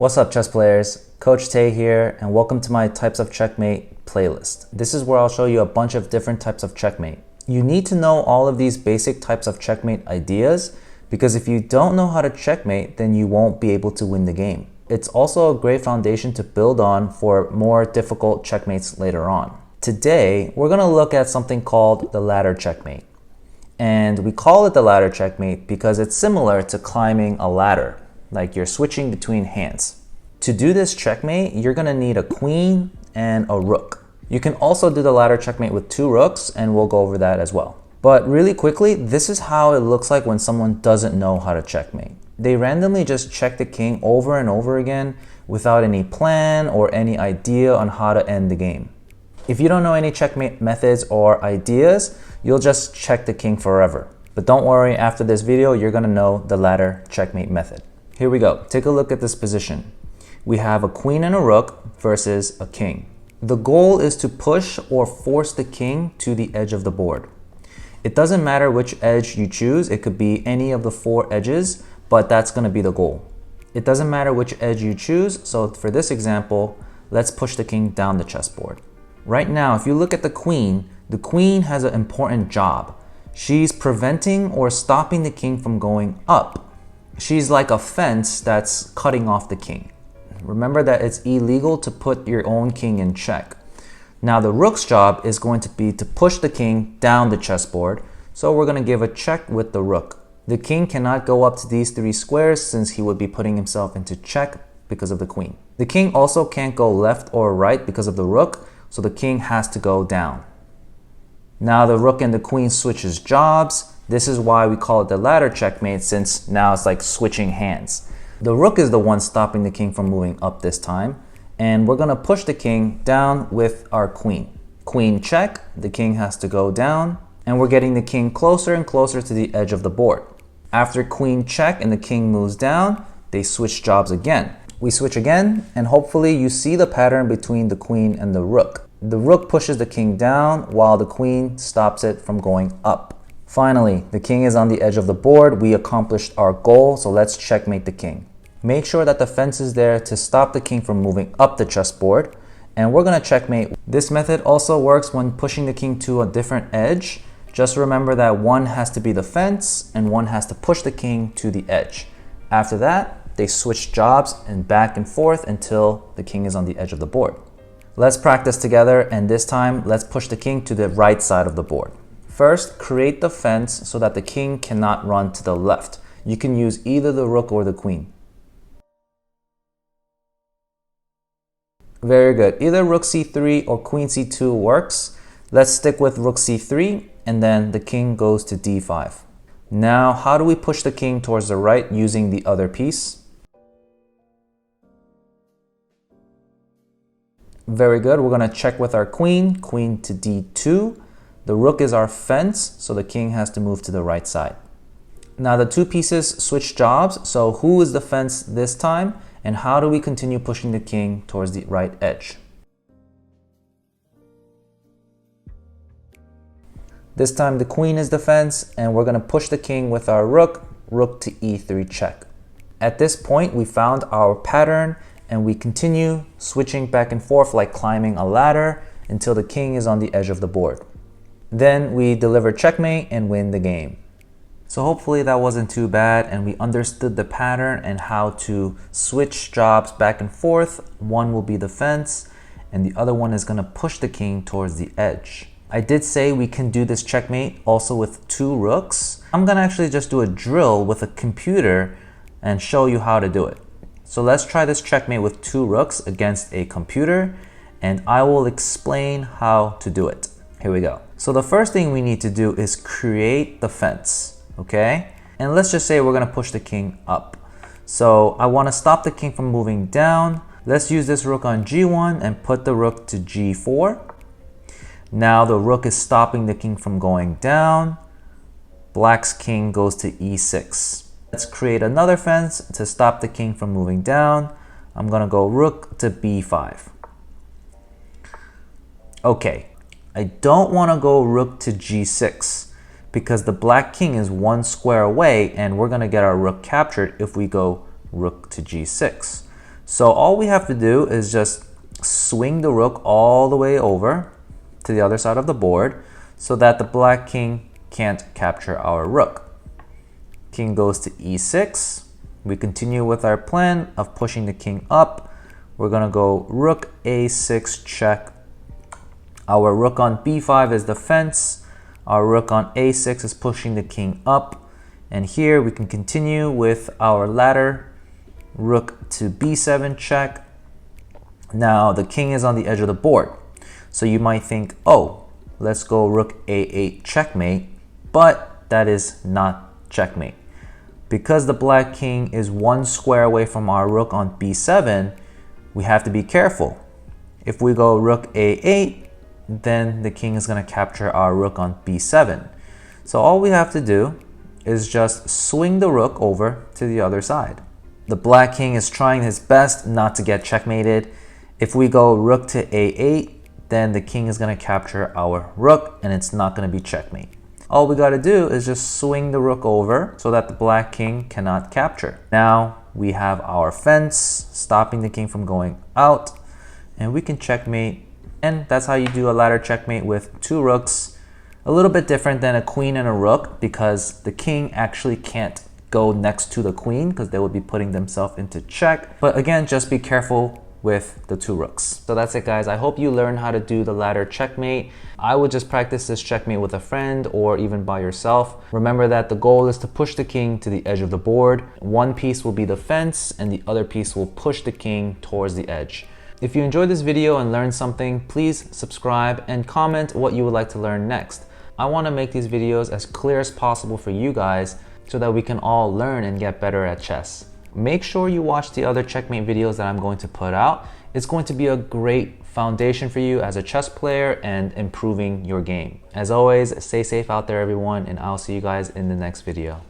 What's up, chess players? CoachTae here, and welcome to my Types of Checkmate playlist. This is where I'll show you a bunch of different types of checkmate. You need to know all of these basic types of checkmate ideas, because if you don't know how to checkmate, then you won't be able to win the game. It's also a great foundation to build on for more difficult checkmates later on. Today, we're going to look at something called the ladder checkmate. And we call it the ladder checkmate because it's similar to climbing a ladder, like you're switching between hands. To do this checkmate, you're gonna need a queen and a rook. You can also do the ladder checkmate with two rooks, and we'll go over that as well. But really quickly, this is how it looks like when someone doesn't know how to checkmate. They randomly just check the king over and over again without any plan or any idea on how to end the game. If you don't know any checkmate methods or ideas, you'll just check the king forever. But don't worry, after this video, you're gonna know the ladder checkmate method. Here we go. Take a look at this position. We have a queen and a rook versus a king. The goal is to push or force the king to the edge of the board. It doesn't matter which edge you choose. It could be any of the four edges, but that's going to be the goal. It doesn't matter which edge you choose. So for this example, let's push the king down the chessboard. Right now, if you look at the queen has an important job. She's preventing or stopping the king from going up. She's like a fence that's cutting off the king. Remember that it's illegal to put your own king in check. Now the rook's job is going to be to push the king down the chessboard, so we're going to give a check with the rook. The king cannot go up to these three squares since he would be putting himself into check because of the queen. The king also can't go left or right because of the rook, so the king has to go down. Now the rook and the queen switches jobs. This is why we call it the ladder checkmate, since now it's like switching hands. The rook is the one stopping the king from moving up this time, and we're gonna push the king down with our queen. Queen check, the king has to go down, and we're getting the king closer and closer to the edge of the board. After queen check and the king moves down, they switch jobs again. We switch again, and hopefully you see the pattern between the queen and the rook. The rook pushes the king down while the queen stops it from going up. Finally, the king is on the edge of the board. We accomplished our goal, so let's checkmate the king. Make sure that the fence is there to stop the king from moving up the chessboard, and we're going to checkmate. This method also works when pushing the king to a different edge. Just remember that one has to be the fence and one has to push the king to the edge. After that, they switch jobs and back and forth until the king is on the edge of the board. Let's practice together, and this time let's push the king to the right side of the board. First, create the fence so that the king cannot run to the left. You can use either the rook or the queen. Very good. Either rook c3 or queen c2 works. Let's stick with rook c3, and then the king goes to d5. Now, how do we push the king towards the right using the other piece? Very good. We're going to check with our queen, queen to d2. The rook is our fence, so the king has to move to the right side. Now the two pieces switch jobs, so who is the fence this time? And how do we continue pushing the king towards the right edge? This time the queen is the fence, and we're going to push the king with our rook, rook to e3 check. At this point, we found our pattern, and we continue switching back and forth like climbing a ladder until the king is on the edge of the board. Then we deliver checkmate and win the game. So hopefully that wasn't too bad, and we understood the pattern and how to switch jobs back and forth. One will be the fence, and the other one is going to push the king towards the edge. I did say we can do this checkmate also with two rooks. I'm going to actually just do a drill with a computer and show you how to do it. So let's try this checkmate with two rooks against a computer, and I will explain how to do it. Here we go. So the first thing we need to do is create the fence. Okay, and let's just say we're going to push the king up. So I want to stop the king from moving down. Let's use this rook on g1 and put the rook to g4. Now the rook is stopping the king from going down. Black's king goes to e6. Let's create another fence to stop the king from moving down. I'm going to go rook to b5. Okay, I don't want to go rook to g6. because the black king is one square away and we're going to get our rook captured if we go rook to g6. So all we have to do is just swing the rook all the way over to the other side of the board so that the black king can't capture our rook. King goes to e6. We continue with our plan of pushing the king up. We're gonna go rook a6 check. Our rook on b5 is defense. Our rook on a6 is pushing the king up. And here we can continue with our ladder. Rook to b7 check. Now the king is on the edge of the board. So you might think, oh, let's go rook a8 checkmate, but that is not checkmate. Because the black king is one square away from our rook on b7, we have to be careful. If we go rook a8, then the king is going to capture our rook on b7. So all we have to do is just swing the rook over to the other side. The black king is trying his best not to get checkmated. If we go rook to a8, then the king is going to capture our rook and it's not going to be checkmate. All we got to do is just swing the rook over so that the black king cannot capture. Now we have our fence stopping the king from going out, and we can checkmate. And that's how you do a ladder checkmate with two rooks. A little bit different than a queen and a rook because the king actually can't go next to the queen because they would be putting themselves into check. But again, just be careful with the two rooks. So that's it, guys. I hope you learned how to do the ladder checkmate. I would just practice this checkmate with a friend or even by yourself. Remember that the goal is to push the king to the edge of the board. One piece will be the fence and the other piece will push the king towards the edge. If you enjoyed this video and learned something, please subscribe and comment what you would like to learn next. I want to make these videos as clear as possible for you guys so that we can all learn and get better at chess. Make sure you watch the other checkmate videos that I'm going to put out. It's going to be a great foundation for you as a chess player and improving your game. As always, stay safe out there, everyone, and I'll see you guys in the next video.